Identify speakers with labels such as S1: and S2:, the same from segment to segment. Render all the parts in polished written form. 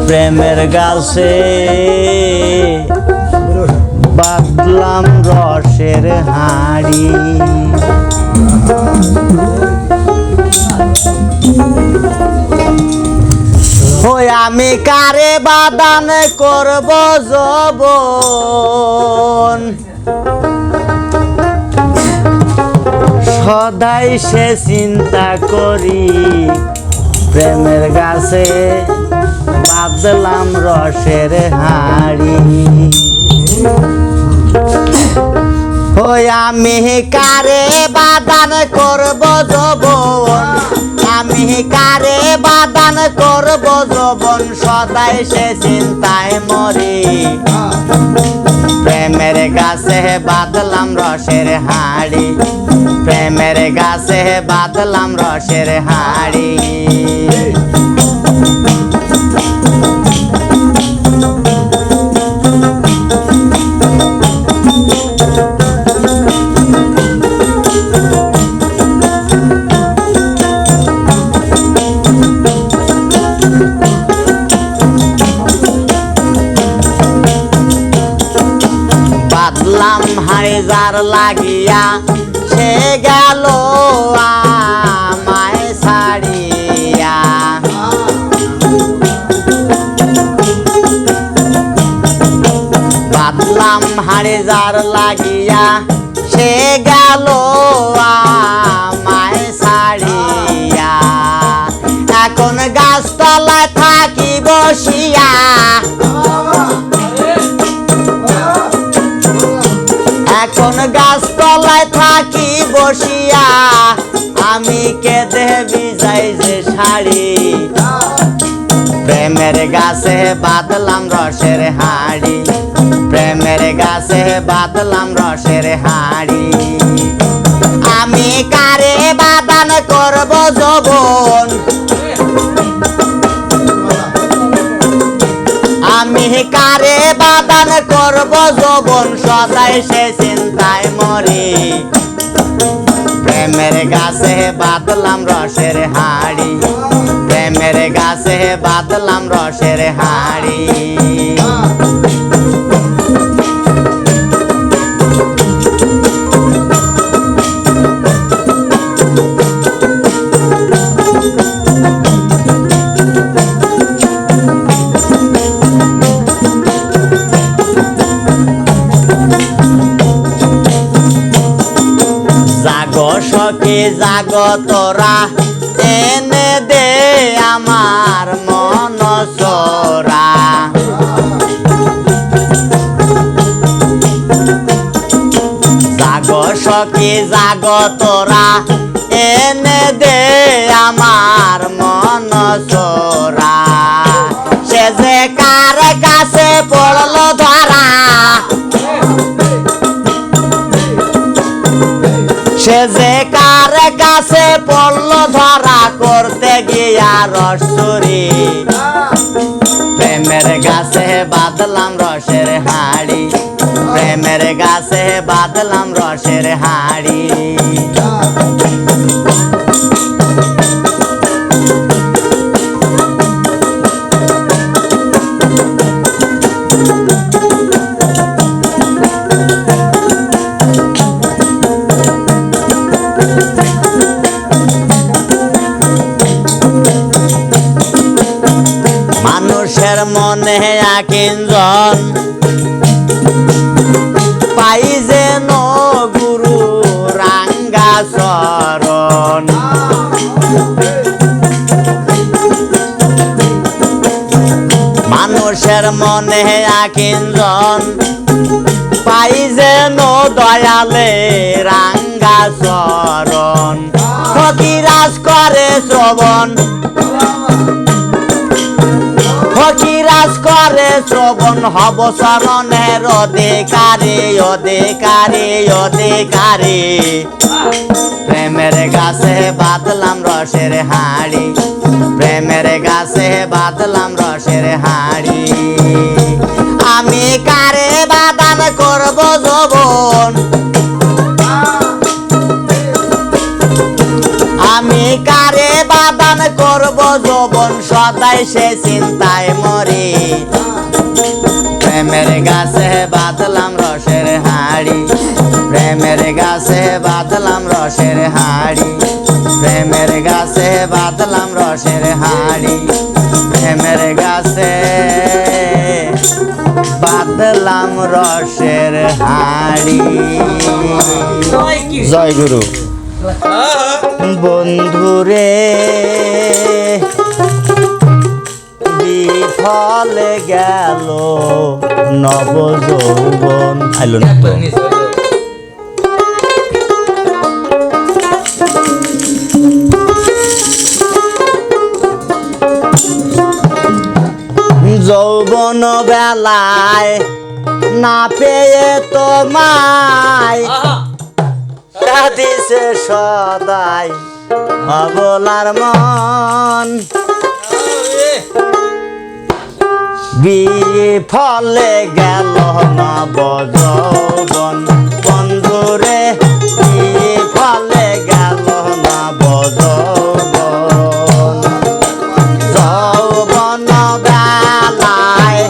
S1: প্রেমের গাছে বাঁধলাম রসের হাড়ি, ওই আমি কারে বাদান করব যৌবন, সদাই সে চিন্তা করি প্রেমের গাছে বাঁধলাম রসের হাড়ি। ওই আমি কারে বাদান করব যৌবন, আমি কারে বাদান করব যৌবন, সদাই সে চিন্তায় মরি প্রেমের গাছে বাঁধলাম রসের হাড়ি, প্রেমের গাছে বাঁধলাম রসের হাড়ি। বাঁধলাম হাড়ি যার লাগিয়া সে গেল আমায় ছাড়িয়া, বাঁধলাম হাড়ি যার লাগিয়া সে গেল আমায় ছাড়িয়া, এখন গাছতলায় থাকি বসিয়া, এখন গাছতলায় থাকি বসিয়া, আমি কেঁদে ভিজাই যে শাড়ি, প্রেমের গাছে বাঁধলাম রসের হাড়ি, প্রেমের গাছে বাঁধলাম রসের হাড়ি। আমি কারে বাদান করব যৌবন, আমি কারে বাদান করব যৌবন, সদাই সে চিন্তায় মরি প্রেমের গাছে বাঁধলাম রসের হাড়ি, প্রেমের গাছে বাঁধলাম রসের হাড়ি। জাগো সখী জাগো তোরা, এনে দে আমার মন চোরা, জাগো সখী জাগো তোরা, এনে দে আমার মন চোরা, সে যে কার কাছে পড়লো ধরা, সে যে কার কাছে পড়লো ধরা, করতে গিয়া রস চুরি প্রেমের গাছে বাঁধলাম রসের হাড়ি, প্রেমের গাছে বাঁধলাম রসের হাড়ি। মানুষের মনে আকিঞ্জন পাই যেন গুরু রাঙ্গা চরণ, মানুষের মনে আকিঞ্জন পাই যেন দয়ালে রাঙ্গা চরণ, ফকিরাজ করে শ্রবণ, ফকিরাজ করে শ্রবণ, হব শরণের অধিকারী অধিকারী অধিকারী, প্রেমের গাছে বাঁধলাম রসের হাড়ি, প্রেমের গাছে বাঁধলাম রসের হাড়ি। আমি কারে বাদান করব যৌবন, আমি কারে বাদান করব যৌবন সদাই সে চিন্তায় মরি প্রেমের গাছে বাঁধলাম রসের হাড়ি প্রেমের গাছে বাঁধলাম রসের হাড়ি প্রেমের গাছে বাঁধলাম রসের হাড়ি প্রেমের গাছে বাঁধলাম রসের হাড়ি। জয় গুরু। বন্ধুরে বিফলে গেল নব যৌবন আইলো না তো যৌবন বেলায় না পেয়ে তোমায় কাঁদিছে সদাই অবলার মন বিফলে গেল নব যৌবন বন্ধুরে বিফলে গেল নব যৌবন যৌবন বেলায়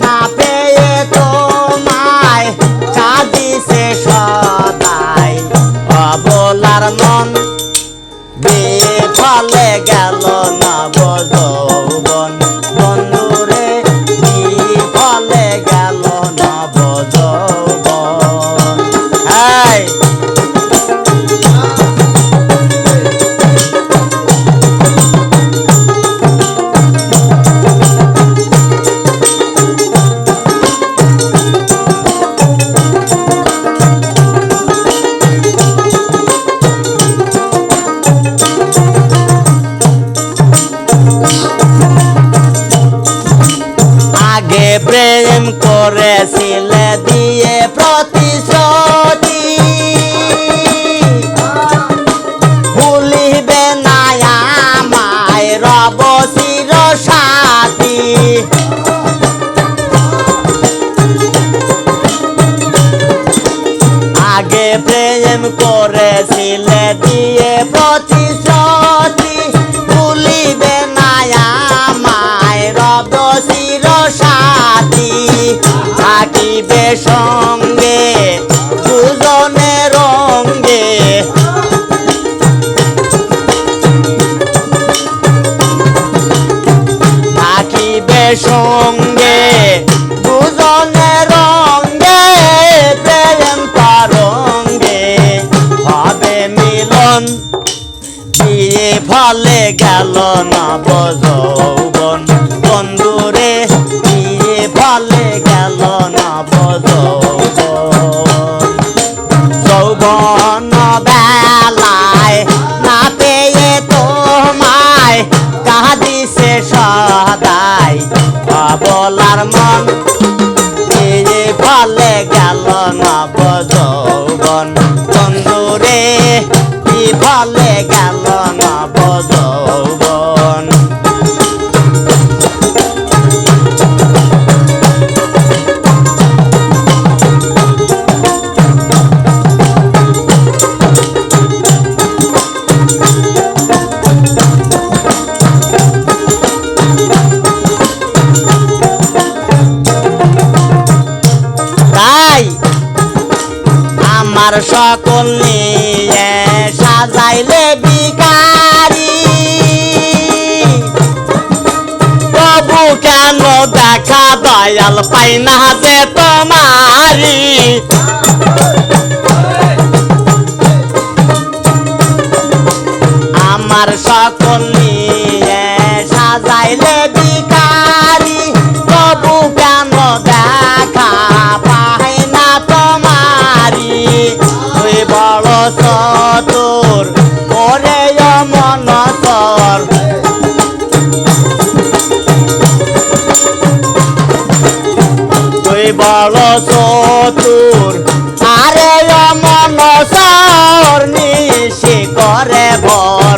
S1: না পেয়ে তোমায় কাঁদিছে সদাই অবলার মন বিফলে গেল নব যৌবন বন্ধুরে বিফলে গেল নব যৌবন। এই আগে প্রেম করেছিলে দিয়ে প্রতিশ্রুতি ভুলিবে না আমায় রব চির সাথী আগে প্রেম করেছিলে দিয়ে প্রতিশ্রুতি ভুলিবে না আমায় রব চির সাথী থাকিবে সঙ্গে দুজনে রঙ্গে থাকিবে সঙ্গে দুজনে রঙ্গে প্রেম তরঙ্গে হবে মিলন বিফলে গেল নব যৌবন বন্ধুরে বিফলে গেল নব যৌবন যৌবন বেলায় না পেয়ে তোমায় কাঁদিছে সদাই অবলার মন বিফলে গেল নব যৌবন বন্ধুরে বিফলে গেল নব যৌবন। তাই আমার সকল নিয়ে সাজাইলে বিকারি তবু কেন দেখা দয়াল পাই না যে তোমারি আমার সকল নিয়ে সাজাইলে বিকারি তবু কেন দেখা পাই না তোমারি তুই বড় চতুর ওরে মন সর তুই বড় চতুর আরে মন সর নিশি করে ভর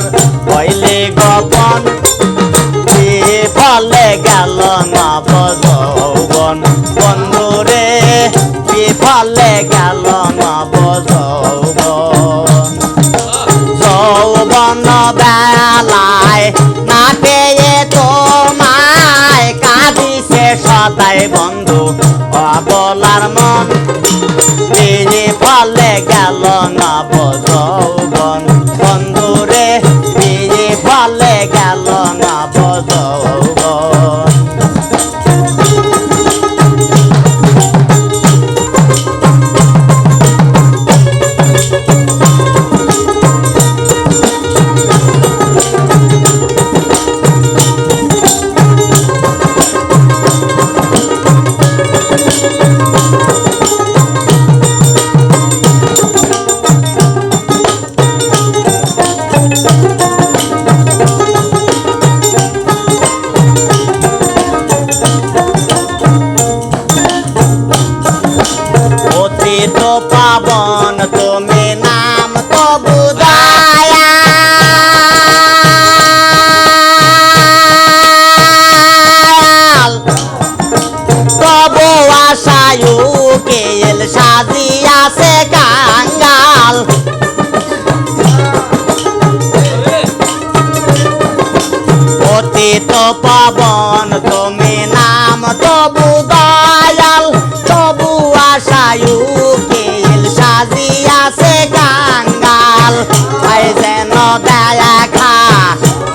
S1: হইলে গোপন বিফলে গেল নব যৌবন বন্ধুরে বিফলে গেল নব যৌবন যৌবন বেলায় না সদাই বন্ধু অবলার মন বিয়ে ফলে গেল নব যৌবন বন্ধু রে বিয়ে ফলে গেল নব যৌবন তো পাবন তুমি নাম তো বুদায়াল তবু আশায়ু কেল সাজিয়াছে কাঙ্গাল অতীত পাবন তুমি নাম তো বুদায়াল তবু আশায়ু সাজিয়াছে কাঙ্গাল ভাই যেন দয়া খা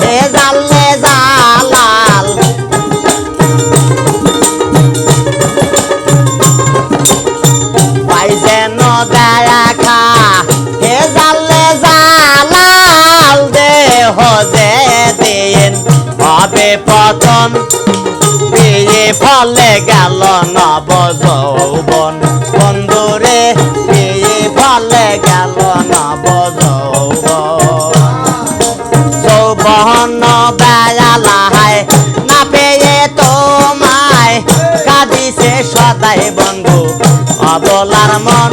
S1: হে জানলে জালাল ভাই যেন দয়া খা হে জানলে জালাল দেহ যে দিন হবে পতন বিয়ে ফলে গেল নব যৌবন বন্ধুরে বিয়ে ফলে গেল নব যৌবন বেলায় না পেয়ে তোমায় কাঁদিছে সদাই বন্ধু অবলার মন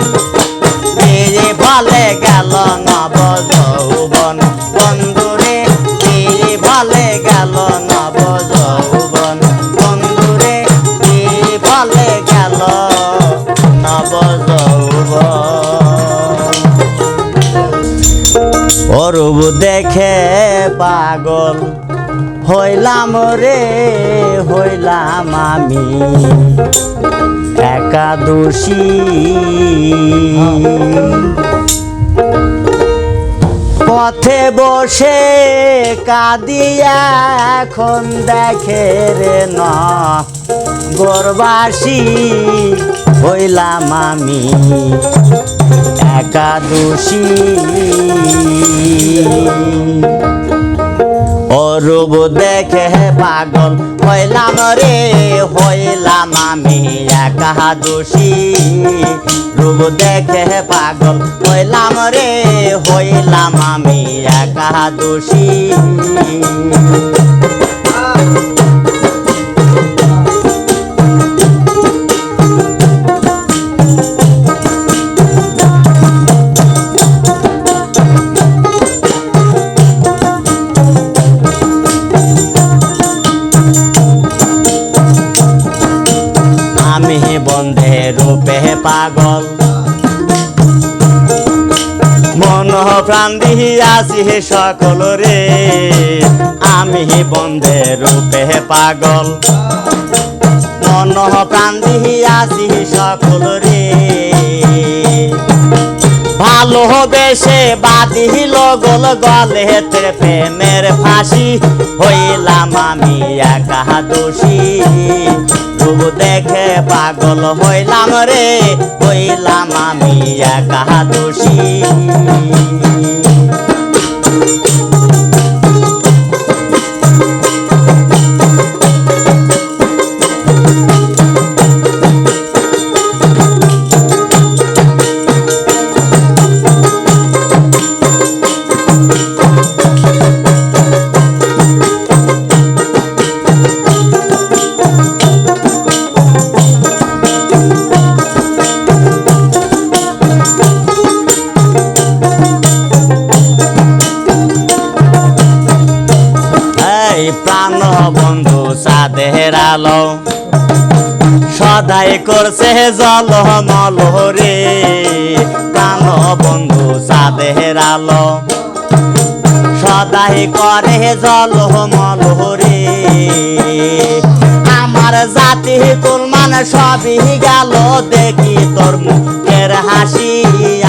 S1: বিয়ে ফলে গেল নব যৌবন বন্ধুরে বিয়ে ফলে গেল নব যৌবন বন্ধুরে বিয়ে ফলে গেল নব অরূপ দেখে পাগল হইলাম রে হইলাম আমি একাদশী পথে বসে কাঁদিয়া এখন দেখে রে না গোরবাসী হইলাম আমি একাদশী অরূপ দেখে পাগল হইলাম রে হইলাম আমি একাদশী রূপ দেখে পাগল হইলাম রে হইলাম আমি একাদশী আমি বন্ধে রূপে পাগল মন প্রাণ দিয়াছি সকল রে আমি বন্ধে রূপে পাগল মন প্রাণ দিয়াছি সকল রে ভালোবেসে বাঁধিল গোল গলে প্রেমের ফাঁসি হইলাম আমি একাদশী রূপ দেখে পাগল হইলাম রে হইলাম আমি একাদশী প্রাণ বন্ধু সাধের আলো সদাই করছে জল মল রে প্রাণ বন্ধু সাধের আলো সদাই করে জল মল রে আমার আমার জাতি কুল মানে সবই গেল দেখি তোর মুখের হাসি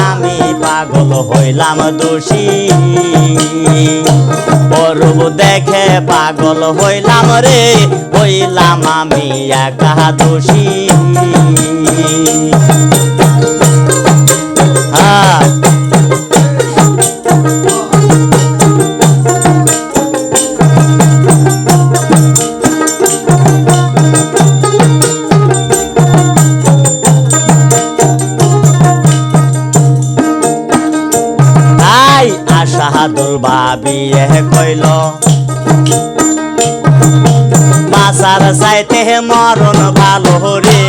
S1: আমি পাগল হইলাম দোষী অরূপ দেখে পাগল হইলাম রে হইলাম আমি একা দোষী আশাহাদুল ভাবিয়ে কইল বাসার চাইতে মরণ ভালো রে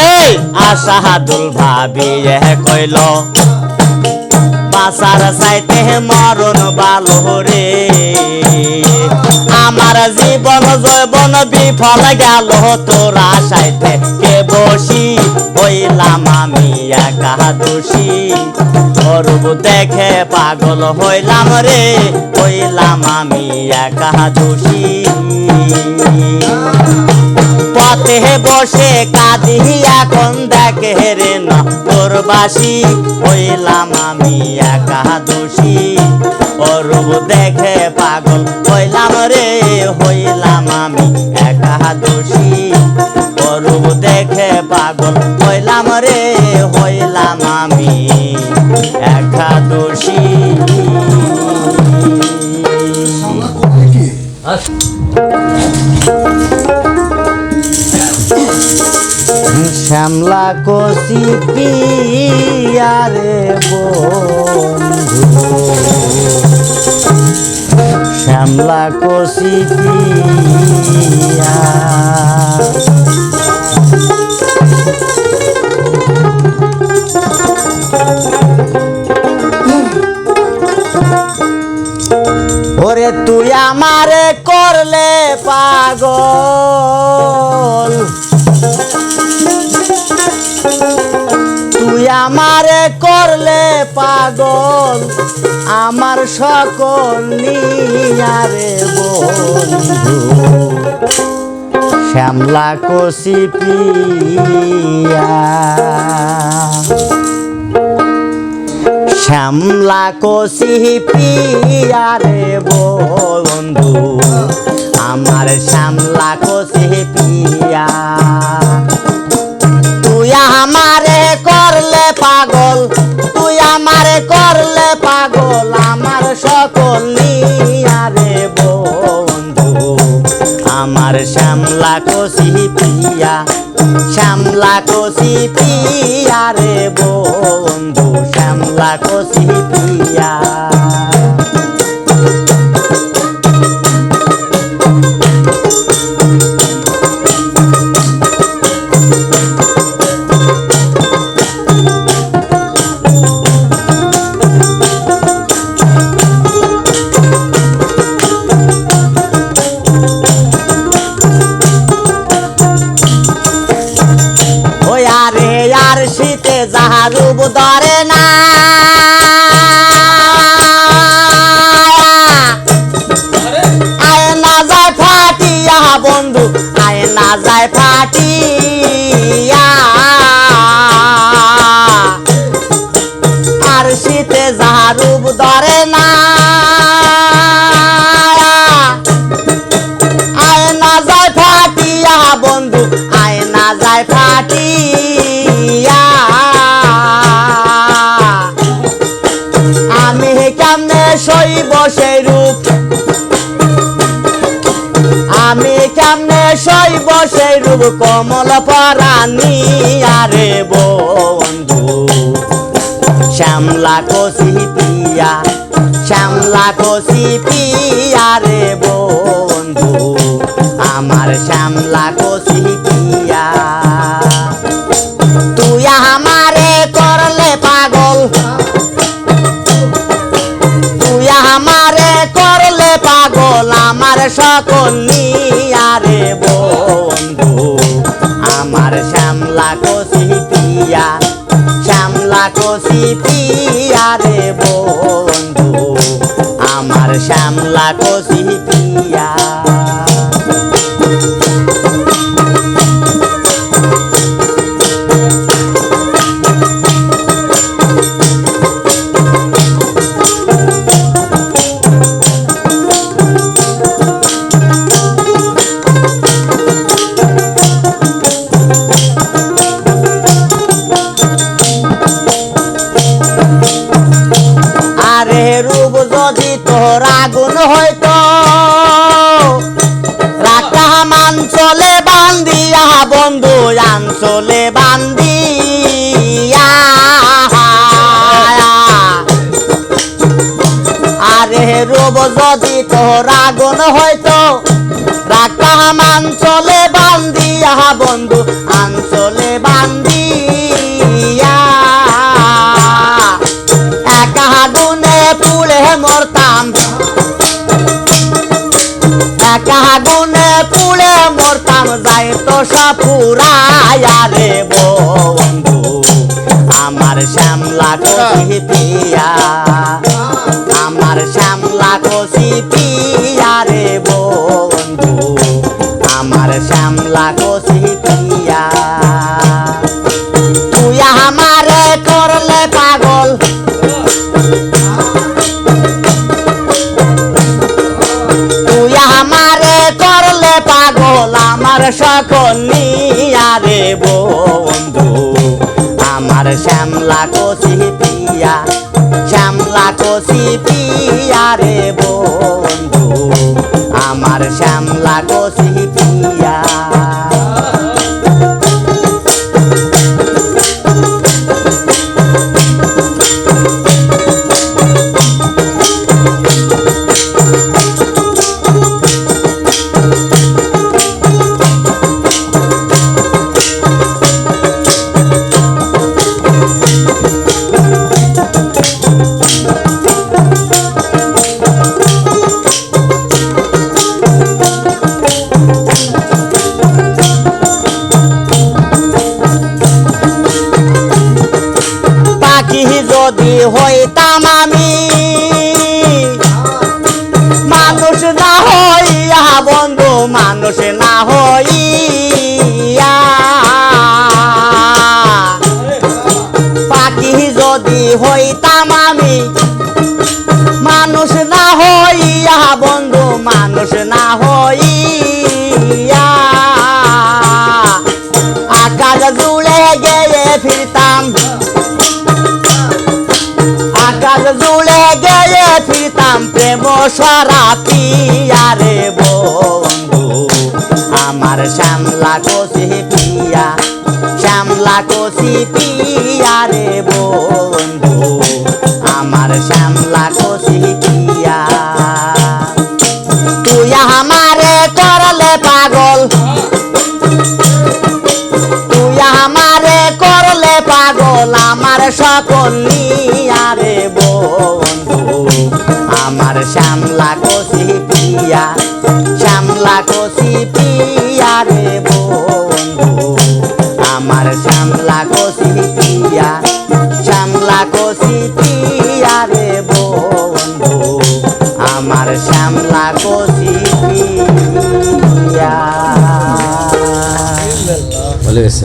S1: এই আশাহাদুল ভাবিয়ে কইল বাসার চাইতে মরণ ভালো রে আমার জীবন যৌবন বিফল গেল তোর আশায় থেকে বসি হইলাম আমি একা দোষী অরূপ দেখে পাগল হইলাম রে হইলাম আমি একা দোষী পথে বসে কাঁদি এখন দেখে রে না তোর বাসি হইলাম আমি একা দোষী অরূপ দেখে পাগল হইলাম রে হইলাম আমি একা দোষী অরূপ দেখে পাগল হইলাম রে হইলাম আমি একা দোষী শ্যামলা কষি পিয়ারে বন্ধু শ্যামলা কষি পিয়া ওরে তুই আমারে করলে পাগল তুই আমারে করলে পাগল আমার সকল নিয়ারে বন্ধু শ্যামলা কষি পিয়া শ্যামলা কষি পিয়ারে বন্ধু আমার শ্যামলা কষি পিয়া তুই আমারে করলে পাগল তুই আমারে করলে পাগল আমার সকল নিয়ারে বন্ধু আমার শ্যামলা কষি পিয়া শ্যামলা কষি পিয়ারে বন্ধু শ্যামলা কষি পিয়া শীতে যাহার রূপ ধরে না আয় না যায় ফাটিয়া বন্ধু আয় না যায় ফাটিয়া আর শীতে যাহার রূপ ধরে না আয় না যায় ফাটিয়া বন্ধু আয় না যায় ফাটিয়া আমি কেমনে সইব সেই রূপ আমি কেমনে সইব সেই রূপ কমল পরানি আরে বন্ধু শ্যামলা কষি পিয়া শ্যামলা কষি পিয়া রে বন্ধু আমার শ্যামলা কষি পিয়া তুই আমারে করলে পাগল তুই আমারে করলে পাগল আমার সকল নিয়ারে বন্ধু আমার শ্যামলা কষি পিয়া শ্যামলা কষি পিয়া রে বন্ধু আমার শ্যামলা কষি পিয়া আঞ্চলে বান্দিয়া আরে রূপ যদি তোর আগুন হয়তো রাখতাম আঞ্চলে বান্দিয়া বন্ধু আঞ্চলে বান্দিয়া একা আগুনে পুড়ে মরতাম একা আগুনে পুড়ে মরতাম যাইতো সব পুরায়া রে বন্ধু আমার শ্যামলা কষি পিয়া আমার শ্যামলা কষি পিয়া রে বন্ধু আমার শ্যামলা কষি পিয়া তুই আমারে করলে পাগল তুই আমারে করলে পাগল আমার সকল নিয়া রে বন্ধু আমার শ্যামলা কষি পিয়া শ্যামলা কষি পিয়া রে বন্ধু আমার শ্যামলা কষি পিয়া যদি হইতাম আমি মানুষ না হইয়া বন্ধু মানুষ না হইয়া পাখি যদি হইতাম আমি মানুষ না হইয়া বন্ধু মানুষ না হইয়া আকাশ জুড়ে গিয়ে ফিরতাম আকাশ জুড়ে গিয়ে ফিরতাম প্রেম সারা পিয়া রে বন্ধু আমার শ্যামলা কষি পিয়া শ্যামলা কষি পিয়া রে বন্ধু আমার শ্যামলা কষি পিয়া তুই আমারে করলে পাগল তুই আমারে করলে পাগল আমার সকল নিয়া রে বন্ধু আমার শ্যামলা কষি পিয়া শ্যামলা কষি পিয়া রে বন্ধু আমার শ্যামলা কষি পিয়া শ্যামলা কষি পিয়া রে বন্ধু আমার শ্যামলা কষি পিয়া
S2: বলে গেছে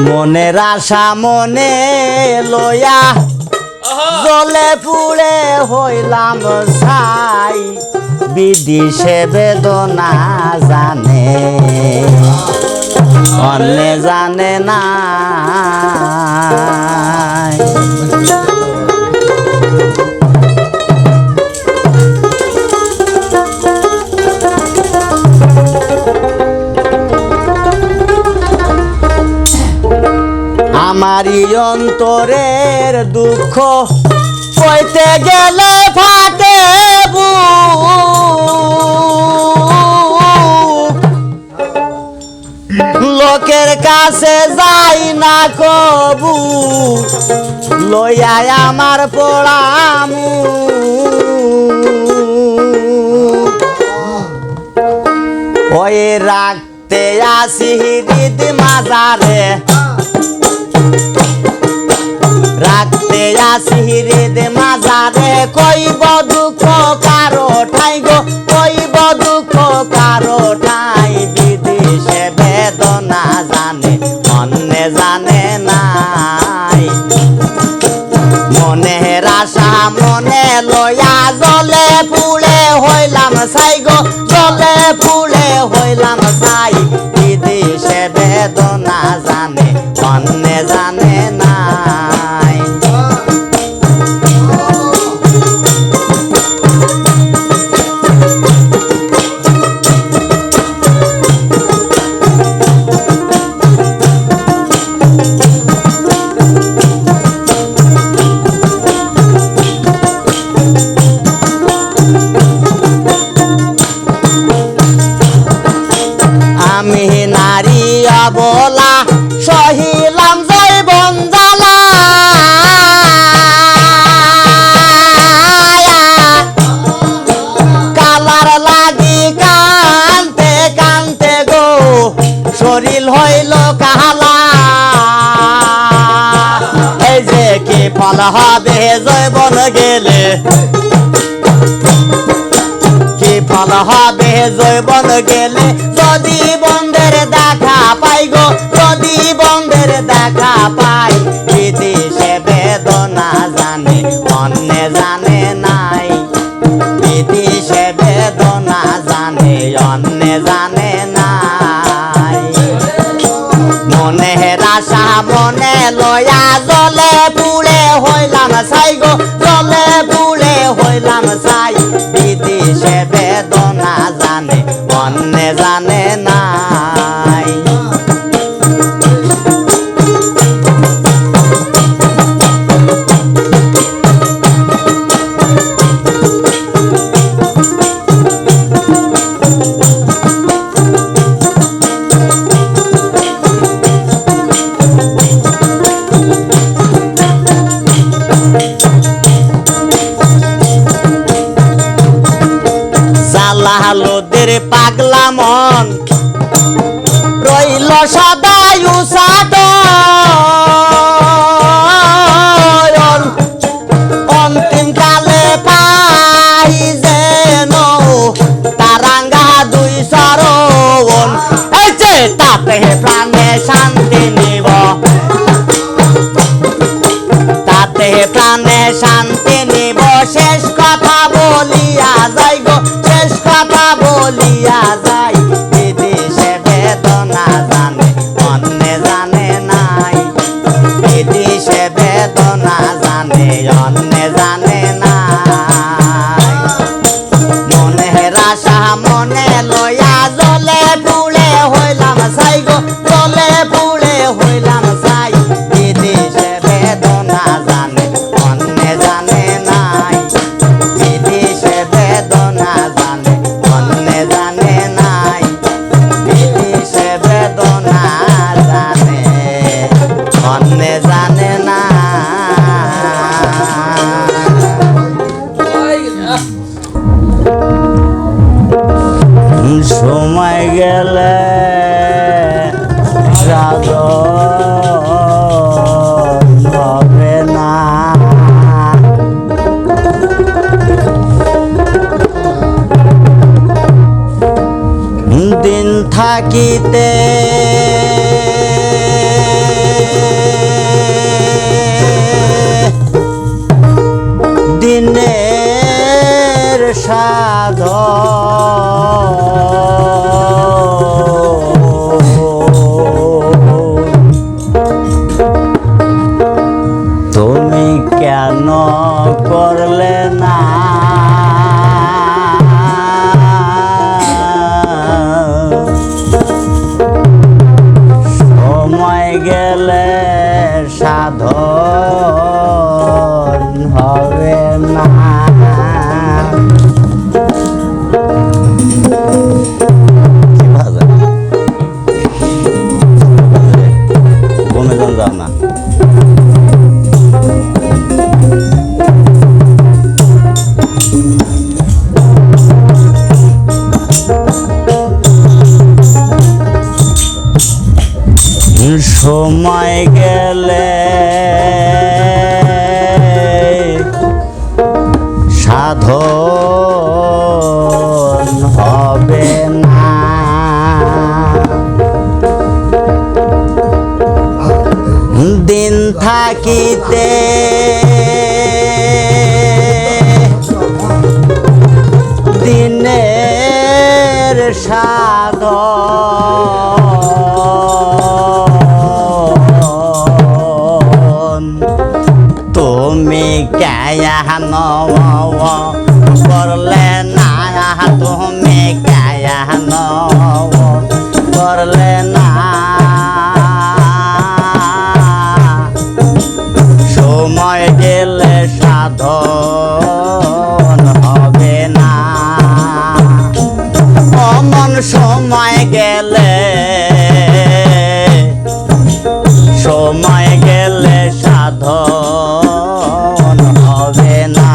S1: মনের আশা মনে লয়া জলে পুড়ে হইলাম ছাই বিদিশে বেদনা জানে অন্যে জানে না আমারই অন্তরের দুঃখ কইতে গেলে ফাটে লোকের কাছে যাই না কবু লইয়া আমার পড়ামু ওই রাখতে আসি হৃদ মাজারে রাখতে আসি হৃদ মাজারে কইব দুঃখ কারো ঠাই গো কইব দুঃখ কারো ঠাই বিদেশে বেদনা জানে অন্যে জানে নাই মনের আশা মনে লয়া জলে পুড়ে হইলাম ছাই গো জলে পুড়ে হইলাম ছাই বিদেশে বেদনা জানে অন্যে জানে নাই ফল হবে জৈবন গেলে কি ফল হবে জৈবন গেলে যদি বন্ধের দেখা পাই গো যদি বন্ধের দেখা পাই বিদেশে বেদনা জানে অন্যে জানে নাই বিদেশে বেদনা জানে অন্যে জানে নাই মনের আশা মনে লয়া জলে পুড়ে হইলাম ছাই গো জলে পুড়ে হইলাম ছাই বিদেশে বেদনা জানে অন্যে জানে নাই লোদের পাগলা মন রইল সদাই উসাদ অন্তিম কালে পাই যেন তারাঙ্গা দুই সরণ এই যে তাতে প্রাণে শান্তি নিব তাতে প্রাণে শান্তি নিব শেষ কথা বলিয়া যাই গো শেষ কথা বলিয়া যাই বিদেশে বেদনা জানে অন্যে জানে নাই বিদেশে বেদনা জানে অন্যে জানে নাই মনের আশা মনে লয়া জলে পুড়ে হইলাম ছাই গো জলে পুড়ে হইলাম ছাই বিদেশে বেদনা জানে অন্যে জানে নাই বিদেশে বেদনা জানে অন্যে জানে নাই বিদেশে বেদনা জানে অন্যে জানে না সময় গেলে সাধন হবে না দিন থাকিতে দিনের তুমি কেন করলে না সময় গেলে সাধন হবে না কমে যাও না সময় গেলে সাধন হবে না দিন থাকিতে দিনের সাধন তুমি কেন করলে না তুমি কেন করলে না সময় গেলে সাধন হবে না অমন সময় গেলে সময় গেলে সাধন হবে না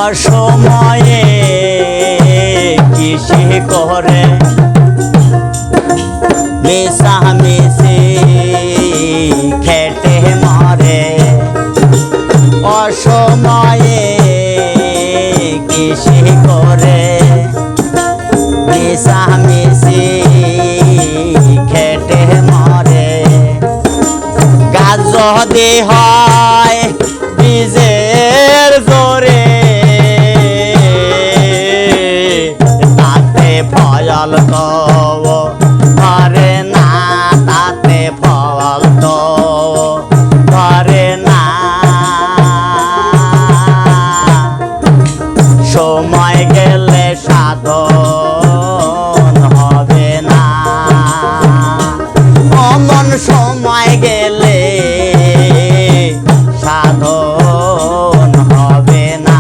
S1: অসময়ে কৃষি করে মিশামিশি খেটে মরে অসময়ে কৃষি করে মিশামিশি খেটে মরে গাছ যদি হয় বীজের জোরে তাতে ফল তো ধরে না তাতে ফল তো ধরে না সময় গেলে সাধন হবে না অমন সময় গেলে সাধন হবে না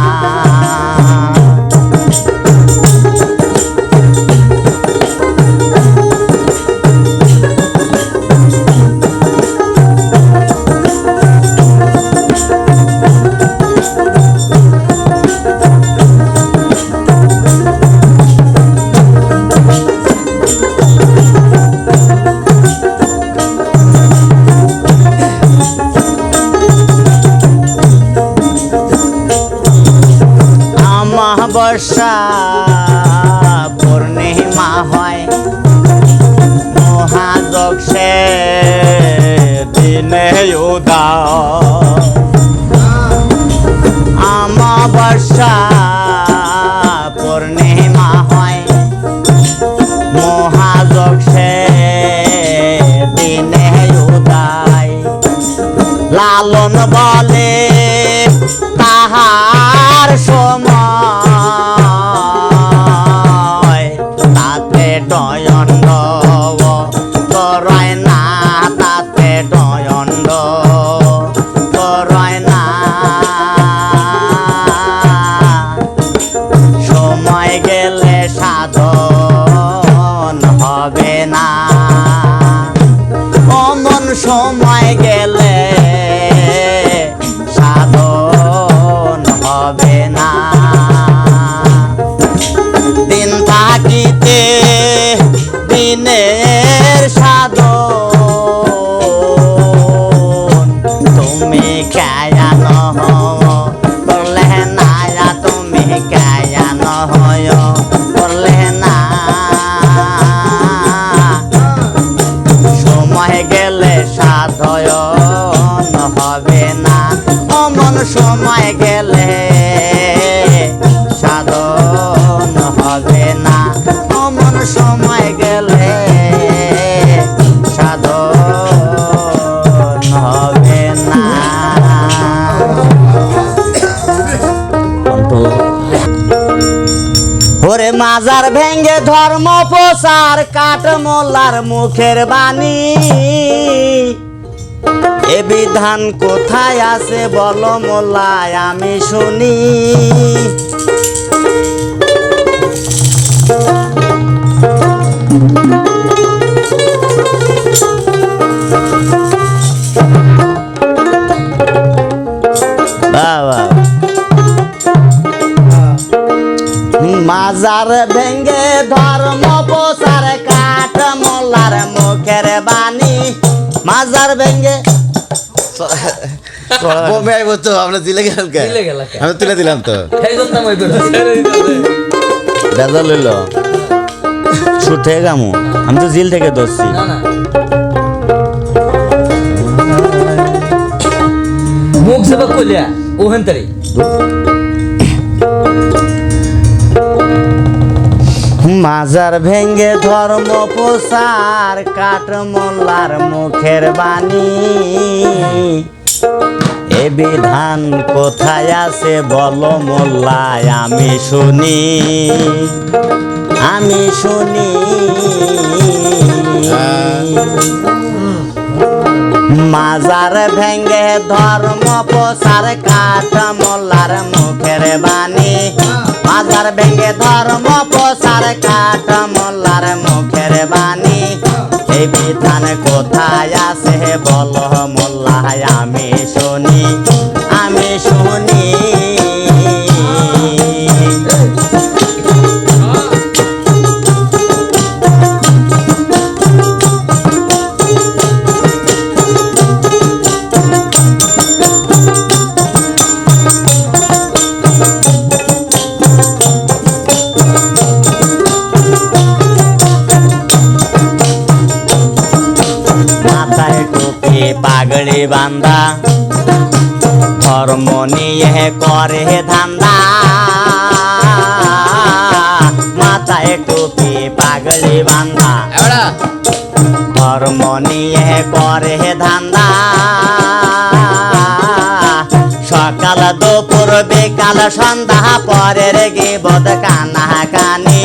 S1: অমাবস্যা পূর্ণিমা হয় মহাযোগ সে দিনে উদয় অমাবস্যা পূর্ণিমা হয় মহাযোগ সে দিনে উদয় লালন বলে তাহার সময় তাতে দয়ন্ড করয় না তাতে দয়ন্ড করয় না সময় গেলে সাধন হবে না অমন সময় গেলে সাধন হবে না দিন থাকিতে দিনের সাধন তুমি কেন করলে না তুমি কেন করলে না সময় গেলে সাধন হবে না অমন সময় গেলে সাধন হবে না অমন সময় গেলে সাধন হবে না ওরে মাজার ভেঙ্গে ধর্ম প্রচার কাট মোল্লার মুখের বাণী এ বিধান কোথায় আছে বলো মোল্লায় আমি শুনি বাবা মাজার ভেঙ্গে ধর্ম প্রচার কাঠ মোল্লার মুখের বাণী মাজার ভেঙ্গে
S2: আমরা দিলে গেলাম আমি তুলে দিলাম তো
S1: দাদা লইল সুর থেকে গামু আমি তো জিল থেকে ধরছি
S3: মুখ সেবা কইলা ওহেন তারি
S1: মাজার ভেঙ্গে ধর্ম প্রচার কাঠ মোল্লার মুখের বাণী এ বিধান কোথায় আছে বলো মোল্লায় আমি শুনি আমি শুনি মাজার ভেঙ্গে ধর্ম প্রচার কাঠ মোল্লার মুখের বাণী মাজার ভেঙ্গে ধর্ম প্রচার কাঠ মোল্লার মুখের বাণী এই বিধান কোথায় আছে বলো মোল্লায় আমি শুনি আমি শুনি ধর্ম নিয়ে করে ধান্দা, মাথায় টুপি পাগলি বান্ধা।
S2: এবারে
S1: ধর্ম নিয়ে করে ধান্দা, সকাল দুপুর বিকাল সন্ধ্যা পরের গিবদ কানা কানি।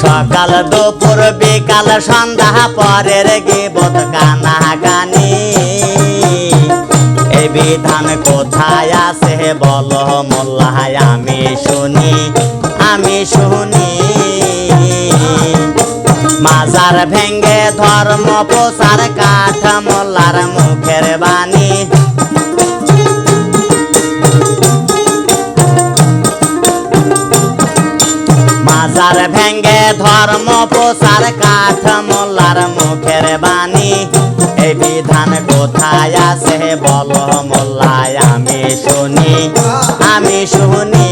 S1: সকাল দুপুর বিকাল সন্ধ্যা পরের গিবদ কানা কানি। এই বিধান কোথায় আছে বলো মোল্লা, আমি শুনি আমি শুনি। মাজার ভেঙ্গে ধর্ম প্রচার কাঠ মোল্লার মুখের বাণী। মাজার ভেঙ্গে ধর্ম প্রচার কাঠ মোল্লার মুখের বাণী। এই বিধান কোথায় আছে বলো মোল্লা, আমি শুনি আমি শুনি।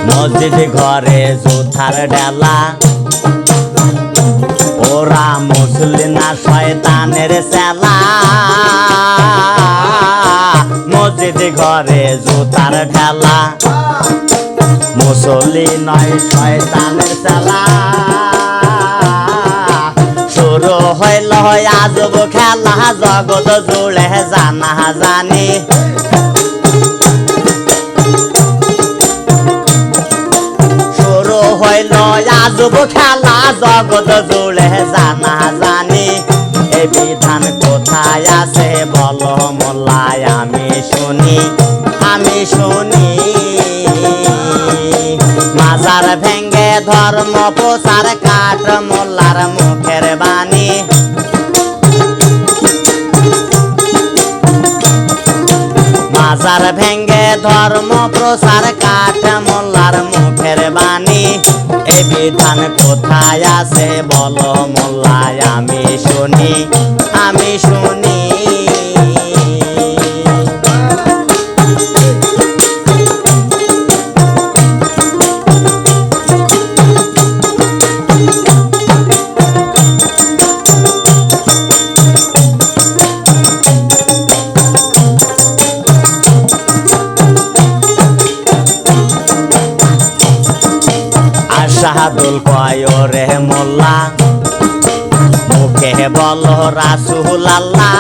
S1: মসজিদ ঘরে জুথার ডেলা, ওরা মুসলিম না শয়তানের চেলা। মসজিদ ঘরে জুতার ঢেলা, মুসলিম নয় শয়তানের চেলা। শুরু হইল আজব খেলা, জগৎ জুড়ে জানা জানি। হইল আজব খেলা, জগৎ জুড়ে জানা জানি। এই বিধান কোথায় আছে বলো মোল্লা, আমি শুনি আমি শুনি। মাজার ভেঙ্গে ধর্ম প্রচার কাঠ মোল্লার মুখের বাণী। মাজার ভেঙ্গে ধর্ম প্রচার কাঠ মোল্লার মুখের বাণী। এই বিধান কোথায় আছে বলো মোল্লা, আমি শুনি আমি শুনি। শাহাদুল কয় রে মোল্লা, মুখে বলো রাসূল আল্লাহ।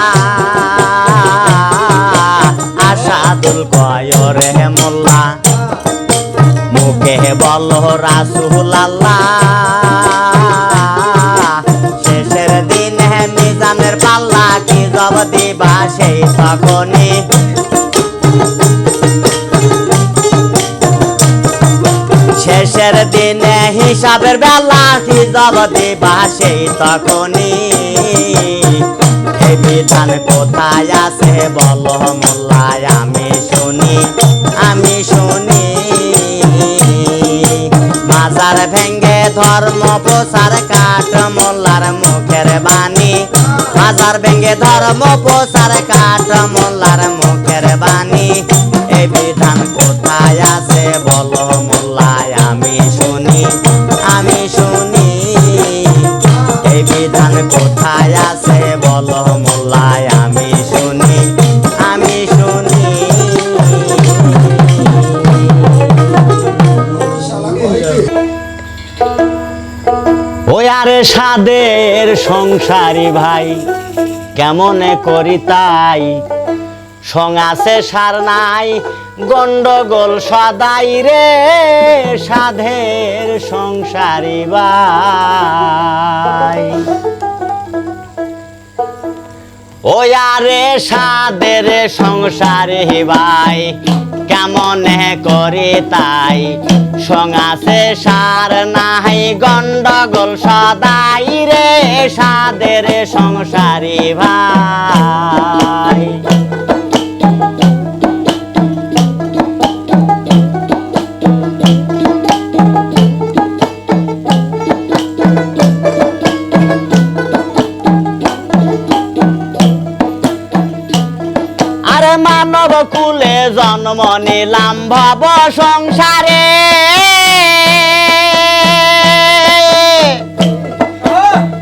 S1: আশাদুল কয় রে মোল্লা, মুখে বলো রাসূল আল্লাহ। শেষের দিনে মিজানের পাল্লা কি জব দিবা সেই তখনই। শেষের দিনে হিসাবের বেলা কি জব দিবা সেই তখনই। এই বিধান কোথায় আছে বলো মোল্লা, আমি শুনি আমি শুনি। মাজার ভেঙ্গে ধর্ম প্রচার কাঠ মোল্লার মুখের বাণী। মাজার ভেঙ্গে ধর্ম প্রচার কাঠ মোল্লার মুখের বাণী। এই বিধান কোথায় আছে বলো মোল্লা, আমি শুনি আমি শুনি। এই বিধান কোথায় আছে বলো মোল্লা, আমি শুনি আমি শুনি। ওই আরে সাদের সংসারী ভাই, কেমনে করি তাই। সঙ্গাছে সার নাই গন্ডগোল সদাই রে, সাধের সংসারী ভাই। ওই আরে সাদের সংসারী ভাই, কেমনে করি তাই। সঙ্গাছে সার নাই গন্ডগোল সদাই রে, সাদের সংসারী ভাই। জন্ম নিলাম ভব সংসারে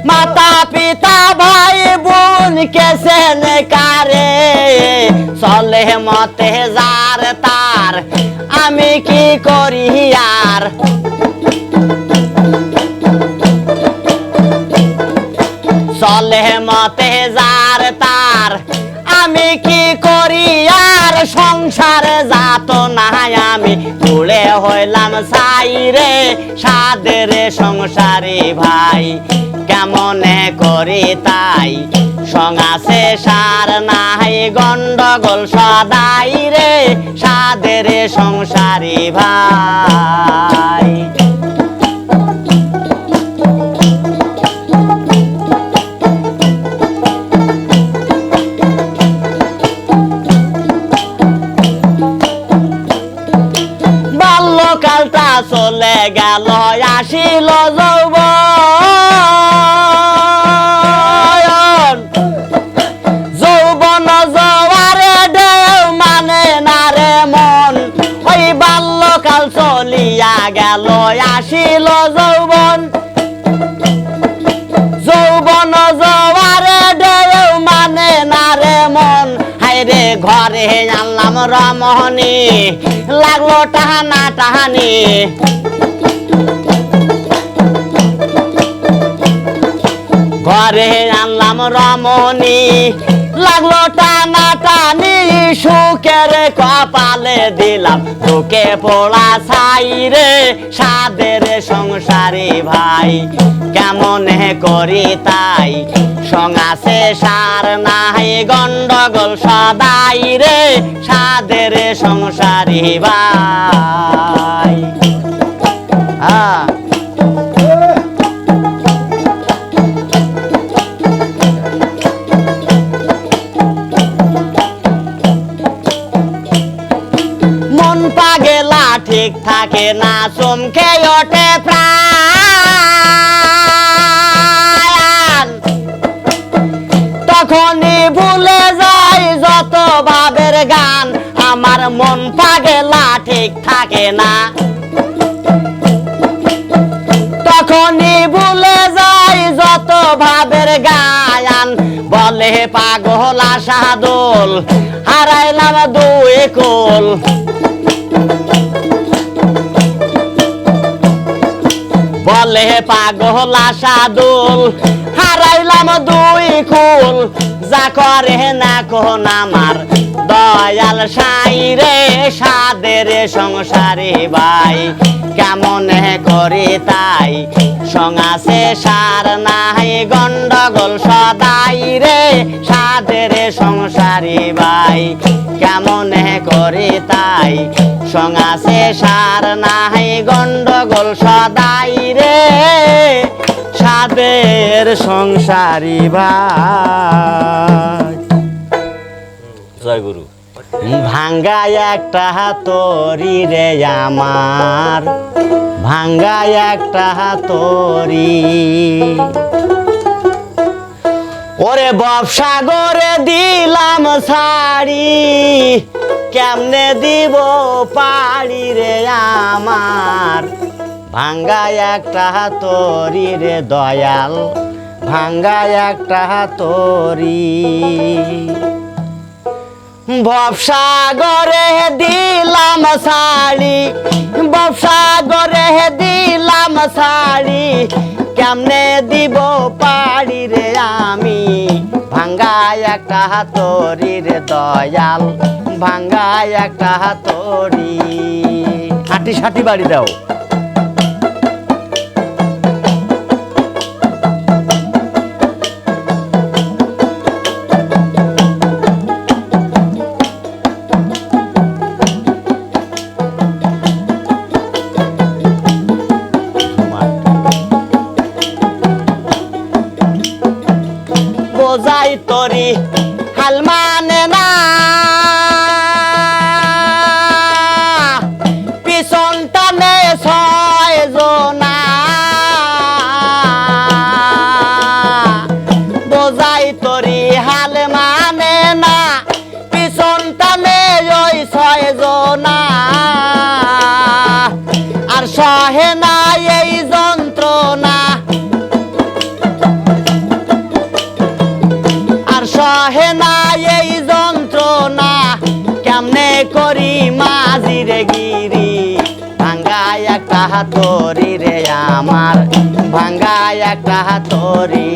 S1: মাতা পিতা ভাই বোন কেসেন কারে চলে মতে যার তার আমি কি করি আর চলে মতে যার তার আমি কি করি আর সংসারে যাত না আমি তুলে হইলাম ছাই রে সাদের সংসারে ভাই কেমনে করি তাই সঙ্গাসে সার নাই গন্ডগোল সদাই রে সাদের সংসারে ভাই বাল্যকালটা চলে গেল আসিল যৌবন জোয়ারে ঢেউ মানে না রে মন ওই বাল্যকাল চলিয়া গেল আসিল যৌবন যৌবন জোয়ারে ঢেউ মানে না রে মন হায়রে ঘরে আনলাম রমণী লাগলো টাহানা টাহানি ঘরে আনলাম রমণী লাগলো টানা টানি সুখের কপালে দিলাম তোকে পোড়া ছাই রে সাদের সংসারে ভাই কেমন করি তাই সঙ্গাসে সার নাই গন্ডগোল সদাই রে সাদের সংসারে ভাই মন পাগেলা ঠিক থাকে না চমকে ওঠে প্রাণ তখনই ভুলে যায় যত ভাবের গান আমার মন পাগেলা ঠিক থাকে না তখনই ভুলে যায় যত ভাবের গান বলে পাগল আশা দোল হারাইলাম দুই কোল বলে পাগল আশা দোল হারাইলাম দুই কুল যা করে না কোন আমার দয়াল সাই রে সাদের সংসারে ভাই কেমন করি তাই সঙ্গাসে সার নাই গন্ডগোল সদাই রে সাদের সংসারে ভাই কেমন করি তাই সঙ্গাসে সার নাই গন্ডগোল সদাই রে সাদের সংসারী ভাই জয় গুরু ভাঙ্গা একটা হাতরি রে আমার ভাঙ্গা একটা হাতরি ওরে ব্যবসা করে দিলাম শাড়ি কেমনে দিব পাড়ি রে আমার ভাঙ্গা একটা হাতরি রে দয়াল ভাঙ্গা একটা হাতরি ব্যবসা করে দিলাম শাড়ি ব্যবসা করে দিলাম শাড়ি কেমনে দিব পাড়ি রে আমি ভাঙ্গা একটা হাতরি রে দয়াল ভাঙ্গা একটা হাতরি হাঁটি সাটি বাড়ি দাও বোঝাই তরি হাল মানে না পিছন টানে ছয় জনা বোঝাই তরি হাল মানে না পিছন টানে ওই ছয় তরি রে আমার ভাঙ্গা একটা তরি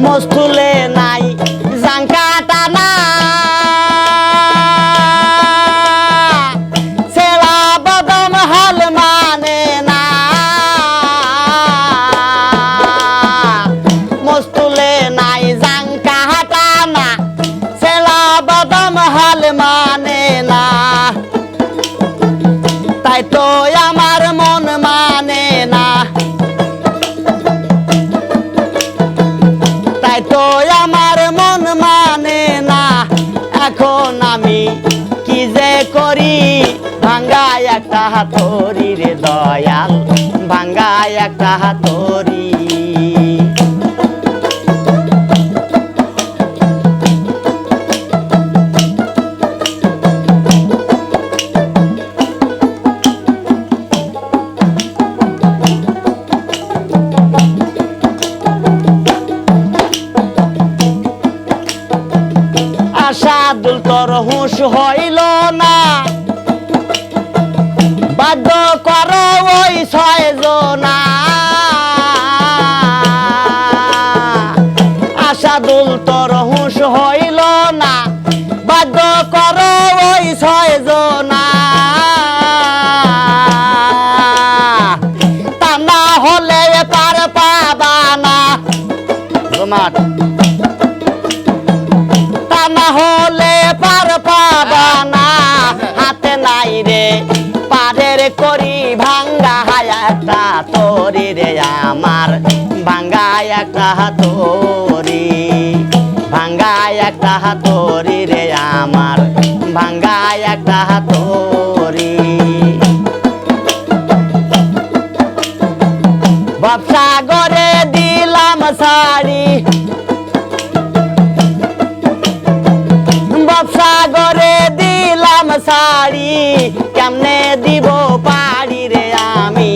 S1: মস্তুলে নাই জাঙ্কা টানা সেরা বদম হাল মানে না মস্তুলে নাই জাঙ্কা টানা সেরা বদম হাল মানে না তাই তো আমার মন মানে না তাই তো আমার মন মানে না এখন আমি কি যে করি ভাঙ্গা একটা হাতুড়ি রে দয়াল ভাঙ্গা একটা হাতুড়ি আশাদুল তোর হুঁশ হইল না বাধ্য কর ওই ছয় জনা আশাদুল তোর হুঁশ হইল না বাধ্য কর ওই ছয় জনা তা না হলে পার পাবা না তোমার না হলে পার পাবা না হাতে নাই রে পারের করি ভাঙ্গা একটা তরি রে আমার ভাঙ্গা একটা তরি ভাঙ্গা একটা তরি রে আমার ভাঙ্গা একটা তরি ব্যবসা করে দিলাম শাড়ি ব্যবসা করে দিলাম শাড়ি কেমনে দিব পাড়ি রে আমি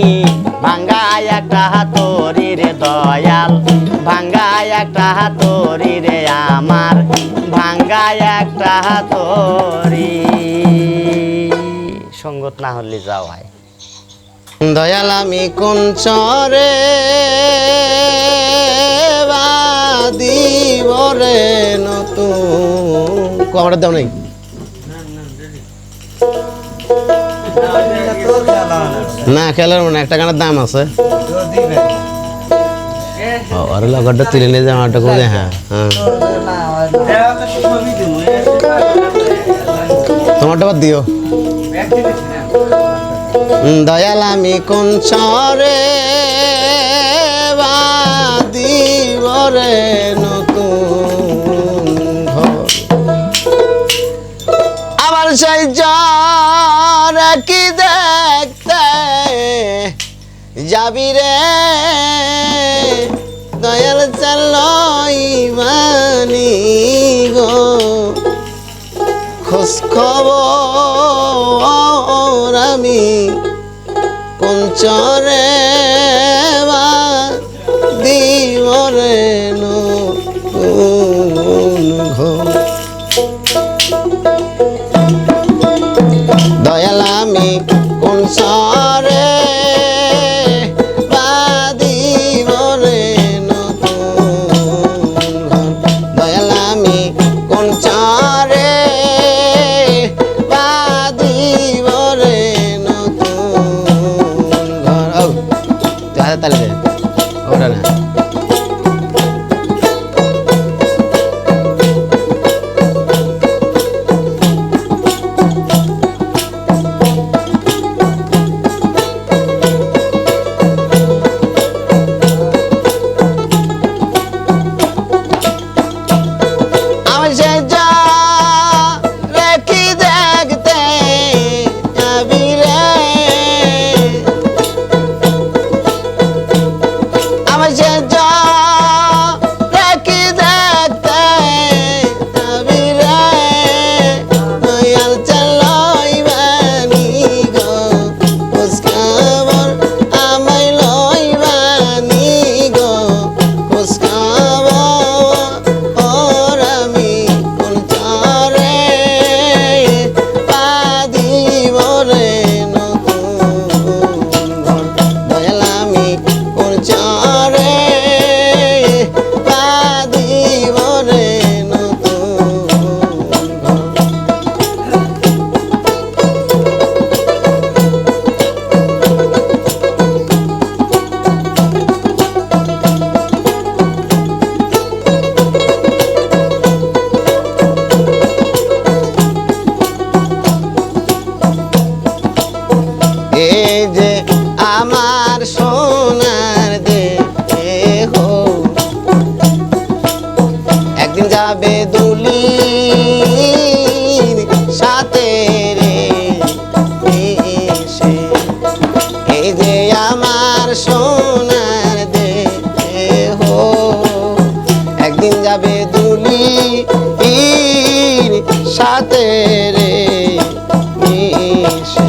S1: ভাঙ্গা একটা তরি রে দয়াল ভাঙ্গা একটা তরি রে আমার ভাঙ্গা একটা তরি সঙ্গত না হলে যাওয়ায়
S2: দয়াল আমি কোন চরে বাদিব রে নতুন কমাটা দাও নাই না খেলার মানে একটা গানের দাম আছে আর লগটা তুলে নিয়ে যাও একটা করে হ্যাঁ হ্যাঁ তোমারটা বাদ দিও দয়াল আমি কোন চরে বাদিব রে নতুন ঘর আবার সেই জ্বর কি দেখতে যাবি রে দয়াল চালই মানি গো খোঁজ খবর আমি কোন চরে দিব রে নতুন ঘর দয়াল আমি কোন চরে বাদিব রে নতুন ঘর দয়াল আমি কোন চরে বাদিব রে নতুন ঘর তাহলে ওটা না
S1: দুলির সাথে রে মিশে, এই যে আমার সোনার দেহ একদিন যাবে দুলির সাথে রে মিশে।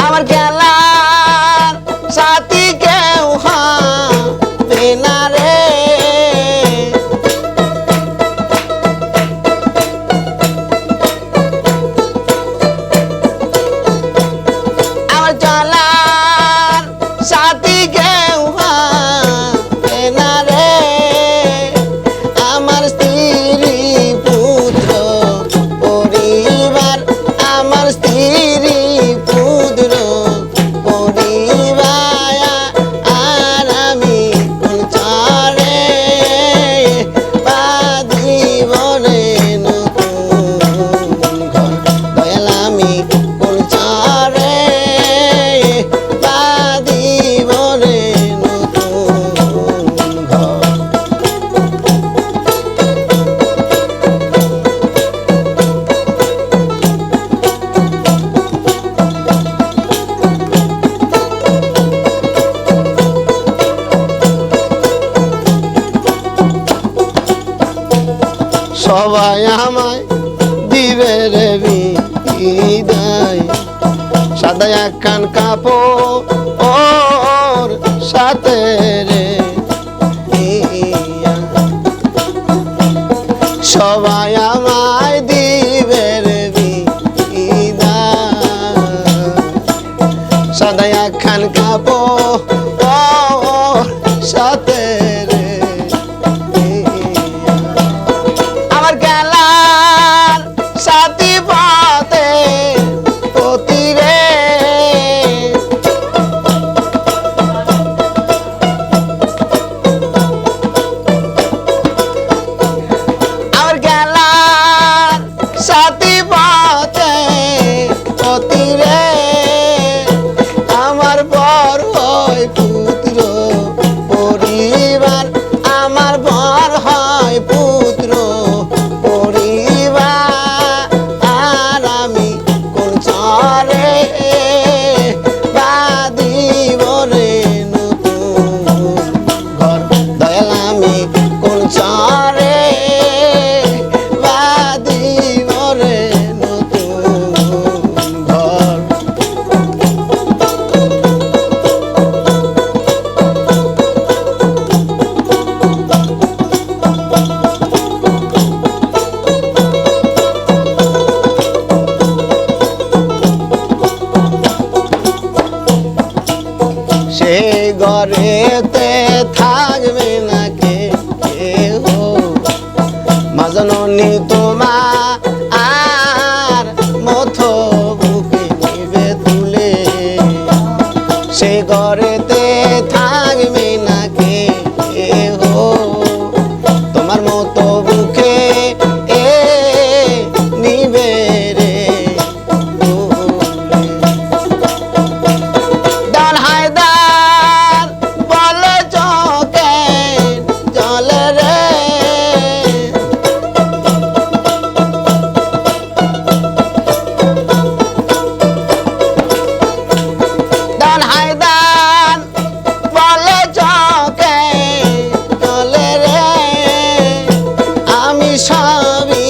S1: আমার খেলার সাথী কেউ হবে না রে, আমার চলার সাথী কেউ হবে না রে, আমার স্ত্রী পুত্র পরিবার, আমার স্ত্রী পুত্র পরিবার, আর আমি কোন চরে বাঁধিব রে নতুন ঘর, দয়াল আমি কোন চরে বাঁধিব রে নতুন ঘর। সবাই আমায় দিবে রে বিদায়, সাদা একখান কাপড় সাথে রে ইয়া। সবাই আমায় দিবে রে বিদায়, সাদা একখান কাপড় সাথে রে ইয়া। আমার খেলার সাথী পথে পতি রে, আমার খেলার সাথী পথে পতি রে, আমার বর হয় পুত্র পরিবার, আমার বর হয় পুত্র পরিবার, আর আমি কোন চরে বাঁধিব রে নতুন ঘর, দয়াল আমি কোন চরে বাঁধিব রে নতুন ঘর। সে ঘরেতে থাকবে না কেহ, মা জননী তোমার আর মতো বুকে নিবে তুলে, সে ঘরেতে থাকবে না কেহ, তোমার মতো বুকে এ নিবে রে তুলে। ডাল হায়দার বলে চোখে জলে রে, ডাল হায়দার বলে চোখে জলে রে, আমি সবই